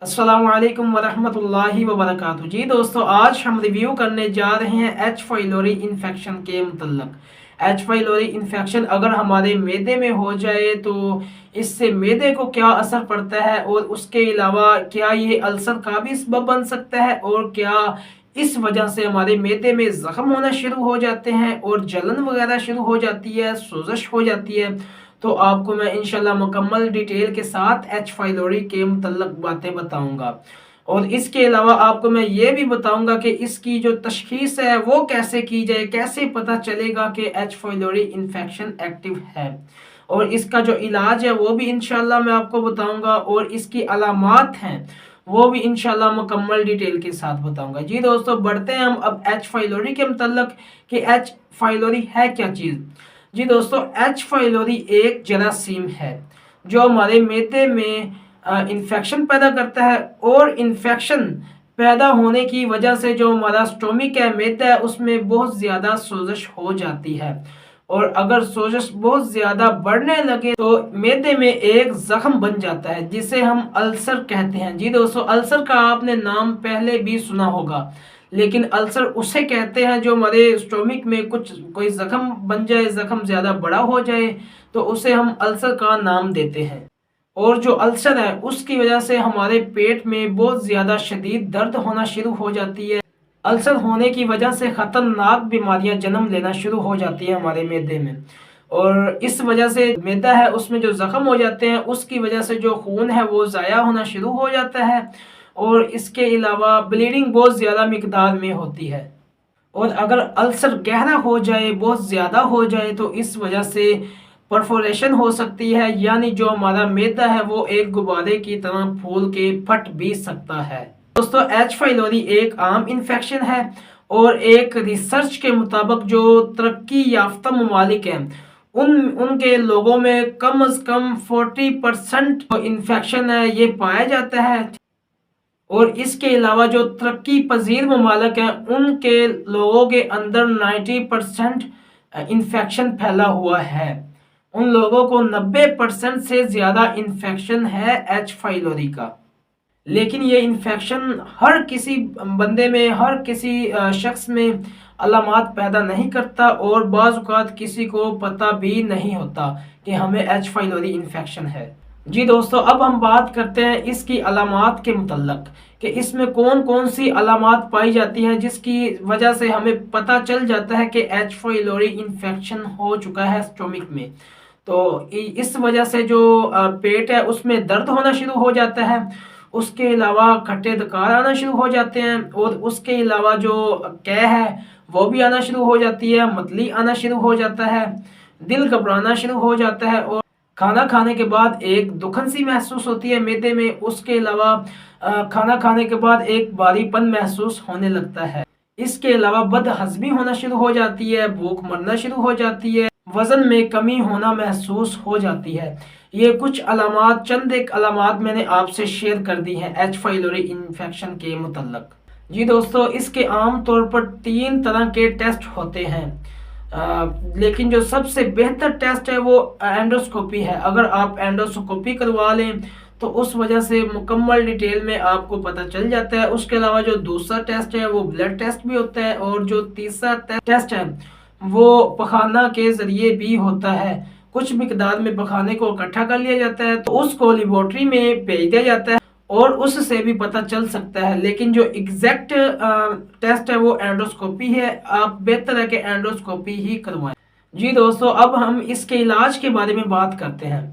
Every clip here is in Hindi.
अस्सलामु अलैकुम वरहमतुल्लाहि वबरकातुहू। जी दोस्तों, आज हम रिव्यू करने जा रहे हैं एच फाइलोरी इन्फेक्शन के मतलब। एच फाइलोरी इन्फेक्शन अगर हमारे मैदे में हो जाए तो इससे मैदे को क्या असर पड़ता है, और उसके अलावा क्या ये अल्सर का भी सबब बन सकता है, और क्या इस वजह से हमारे मैदे में ज़ख्म होना शुरू हो जाते हैं और जलन वगैरह शुरू हो जाती है, सोजश हो जाती है। तो आपको मैं इंशाल्लाह मुकम्मल डिटेल के साथ एच फाइलोरी के मुतल्लक बातें बताऊंगा। और इसके अलावा आपको मैं ये भी बताऊंगा कि इसकी जो तशखीस है वो कैसे की जाए, कैसे पता चलेगा कि एच फाइलोरी इन्फेक्शन एक्टिव है, और इसका जो इलाज है वो भी इंशाल्लाह मैं आपको बताऊंगा, और इसकी अलामात हैं वो भी इंशाल्लाह मुकम्मल डिटेल के साथ बताऊंगा। जी दोस्तों, बढ़ते हैं हम अब एच फाइलोरी के मुतल्लक कि एच फाइलोरी है क्या चीज़। जी दोस्तों, एच फाइलोरी एक जरासीम है जो हमारे मैदे में इन्फेक्शन पैदा करता है, और इन्फेक्शन पैदा होने की वजह से जो हमारा स्टोमिक है, मैदा है, उसमें बहुत ज़्यादा सोजश हो जाती है। और अगर सोजश बहुत ज़्यादा बढ़ने लगे तो मैदे में एक ज़ख्म बन जाता है जिसे हम अल्सर कहते हैं। जी दोस्तों, अल्सर का आपने नाम पहले भी सुना होगा, लेकिन अल्सर उसे कहते हैं जो हमारे स्टोमिक में कुछ कोई ज़ख्म बन जाए, ज़ख्म ज़्यादा बड़ा हो जाए तो उसे हम अल्सर का नाम देते हैं। और जो अल्सर है उसकी वजह से हमारे पेट में बहुत ज़्यादा शदीद दर्द होना शुरू हो जाती है। अल्सर होने की वजह से ख़तरनाक बीमारियां जन्म लेना शुरू हो जाती है हमारे मैदे में, और इस वजह से मैदा है उसमें जो ज़ख्म हो जाते हैं उसकी वजह से जो खून है वो ज़ाया होना शुरू हो जाता है, और इसके अलावा ब्लीडिंग बहुत ज़्यादा मिकदार में होती है। और अगर अल्सर गहरा हो जाए, बहुत ज़्यादा हो जाए, तो इस वजह से परफोरेशन हो सकती है, यानी जो हमारा मैदा है वो एक गुब्बारे की तरह फूल के फट भी सकता है। दोस्तों, एच फाइलोरी एक आम इन्फेक्शन है, और एक रिसर्च के मुताबिक जो तरक्की याफ्ता ममालिक हैं उनके लोगों में कम अज़ कम 40% इन्फेक्शन है ये पाया जाता है। और इसके अलावा जो तरक्की पजीर ममालिक हैं उनके लोगों के अंदर 90% इन्फेक्शन फैला हुआ है। उन लोगों को 90% से ज़्यादा इन्फेक्शन है एच फाइलोरी का। लेकिन ये इन्फेक्शन हर किसी बंदे में, हर किसी शख्स में अलामात पैदा नहीं करता, और बाज़ औक़ात किसी को पता भी नहीं होता कि हमें एच फाइलोरी इन्फेक्शन है। जी दोस्तों, अब हम बात करते हैं इसकी अलामात के मुतल्लक कि इसमें कौन कौन सी अलामात पाई जाती हैं जिसकी वजह से हमें पता चल जाता है कि एच फाइलोरी इन्फेक्शन हो चुका है स्टोमिक में। तो इस वजह से जो पेट है उसमें दर्द होना शुरू हो जाता है, उसके अलावा खट्टे दकार आना शुरू हो जाते हैं, और उसके अलावा जो कै है वो भी आना शुरू हो जाती है, मतली आना शुरू हो जाता है, दिल घबराना शुरू हो जाता है, और खाना खाने के बाद एक दुखन सी महसूस होती है मैदे में। उसके अलावा खाना खाने के बाद एक भारीपन महसूस होने लगता है। इसके अलावा बदहज़मी होना शुरू हो जाती है, भूख मरना शुरू हो जाती है, वजन में कमी होना महसूस हो जाती है। ये कुछ अलामात, चंद एक अलामात मैंने आपसे शेयर कर दी हैं एच फाइलोरी इन्फेक्शन के मुतल्लक। जी दोस्तों, इसके आम तौर पर 3 तरह के टेस्ट होते हैं, लेकिन जो सबसे बेहतर टेस्ट है वो एंडोस्कोपी है। अगर आप एंडोस्कोपी करवा लें तो उस वजह से मुकम्मल डिटेल में आपको पता चल जाता है। उसके अलावा जो दूसरा टेस्ट है वो ब्लड टेस्ट भी होता है, और जो तीसरा टेस्ट है वो पखाना के ज़रिए भी होता है। कुछ मिकदार में पखाने को इकट्ठा कर लिया जाता है तो उसको लेबोरेटरी में भेज दिया जाता है, और उससे भी पता चल सकता है। लेकिन जो एग्जैक्ट टेस्ट है वो एंडोस्कोपी है। आप बेहतर है कि एंडोस्कोपी ही करवाएं। जी दोस्तों, अब हम इसके इलाज के बारे में बात करते हैं।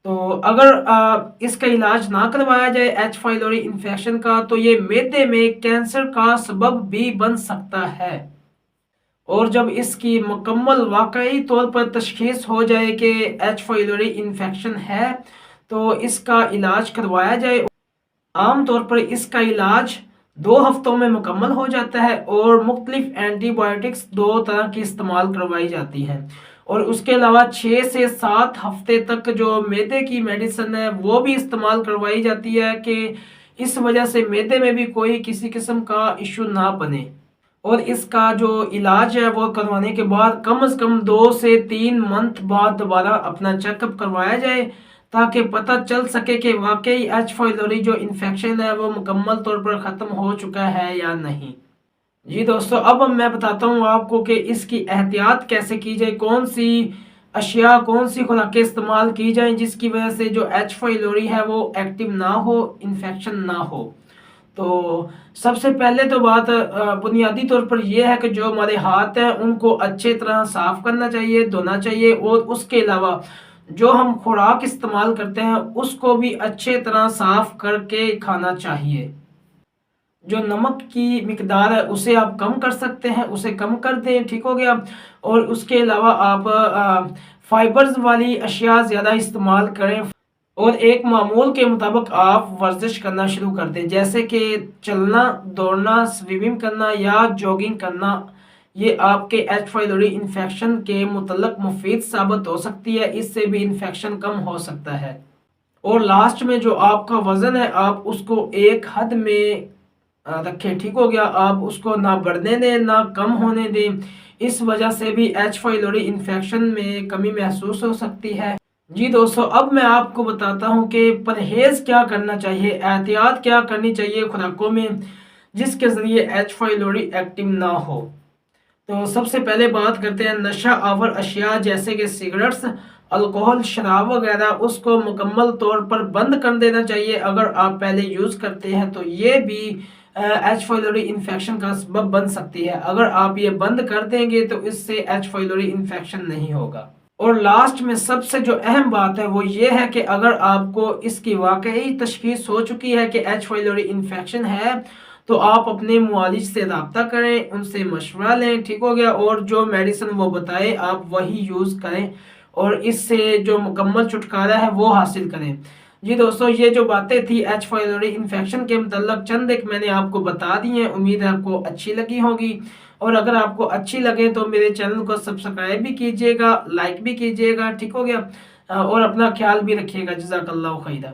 तो अगर इसका इलाज ना करवाया जाए एच फाइलोरी इन्फेक्शन का, तो ये मैदे में कैंसर का सबब भी बन सकता है। और जब इसकी मुकम्मल वाकई तौर पर तशखीस हो जाए कि एच फाइलोरी इन्फेक्शन है तो इसका इलाज करवाया जाए। आम तौर पर इसका इलाज 2 हफ्तों में मुकम्मल हो जाता है, और मुख्तलिफ एंटीबायोटिक्स 2 तरह की इस्तेमाल करवाई जाती हैं, और उसके अलावा 6 से 7 हफ्ते तक जो मैदे की मेडिसिन है वो भी इस्तेमाल करवाई जाती है कि इस वजह से मैदे में भी कोई किसी किस्म का इशू ना बने। और इसका जो इलाज है वो करवाने के बाद कम से कम 2 से 3 मंथ बाद दोबारा अपना चेकअप करवाया जाए, ताकि पता चल सके कि वाकई एच फाइलोरी जो इन्फेक्शन है वो मुकम्मल तौर पर ख़त्म हो चुका है या नहीं। जी दोस्तों, अब मैं बताता हूँ आपको कि इसकी एहतियात कैसे की जाए, कौन सी अशिया, कौन सी खुराकें इस्तेमाल की जाएं जिसकी वजह से जो एच फाइलोरी है वो एक्टिव ना हो, इन्फेक्शन ना हो। तो सबसे पहले तो बात बुनियादी तौर पर यह है कि जो हमारे हाथ हैं उनको अच्छे तरह साफ करना चाहिए, धोना चाहिए, और उसके अलावा जो हम खुराक इस्तेमाल करते हैं उसको भी अच्छे तरह साफ करके खाना चाहिए। जो नमक की मिकदार है उसे आप कम कर सकते हैं, उसे कम कर दें, ठीक हो गया। और उसके अलावा आप फाइबर्स वाली अशिया ज़्यादा इस्तेमाल करें, और एक मामूल के मुताबिक आप वर्जिश करना शुरू कर दें, जैसे कि चलना, दौड़ना, स्विमिंग करना या जॉगिंग करना। ये आपके एच फाइलोरी इन्फेक्शन के मुतल्लक मुफीद साबित हो सकती है, इससे भी इन्फेक्शन कम हो सकता है। और लास्ट में जो आपका वज़न है आप उसको एक हद में रखें, ठीक हो गया। आप उसको ना बढ़ने दें ना कम होने दें, इस वजह से भी एच फाइलोरी इन्फेक्शन में कमी महसूस हो सकती है। जी दोस्तों, अब मैं आपको बताता हूँ कि परहेज़ क्या करना चाहिए, एहतियात क्या करनी चाहिए खुराकों में जिसके ज़रिए एच फाइलोरी एक्टिव ना हो। तो सबसे पहले बात करते हैं नशा आवर अशिया जैसे कि सिगरेट्स, अल्कोहल, शराब वगैरह, उसको मुकम्मल तौर पर बंद कर देना चाहिए। अगर आप पहले यूज़ करते हैं तो ये भी एच फाइलोरी इन्फेक्शन का सबब बन सकती है। अगर आप ये बंद कर देंगे तो इससे एच फाइलोरी इन्फेक्शन नहीं होगा। और लास्ट में सबसे जो अहम बात है वो ये है कि अगर आपको इसकी वाकई तशखीस हो चुकी है कि एच फाइलोरी इन्फेक्शन है तो आप अपने मुआलिज से रब्ता करें, उनसे मशवरा लें, ठीक हो गया। और जो मेडिसिन वो बताए आप वही यूज़ करें और इससे जो मुकम्मल छुटकारा है वो हासिल करें। जी दोस्तों, ये जो बातें थी एच फाइलोरी इन्फेक्शन के मतलब चंद एक मैंने आपको बता दी हैं। उम्मीद है आपको अच्छी लगी होगी, और अगर आपको अच्छी लगे तो मेरे चैनल को सब्सक्राइब भी कीजिएगा, लाइक भी कीजिएगा, ठीक हो गया। और अपना ख्याल भी रखिएगा। जज़ाकल्लाहु खैरा।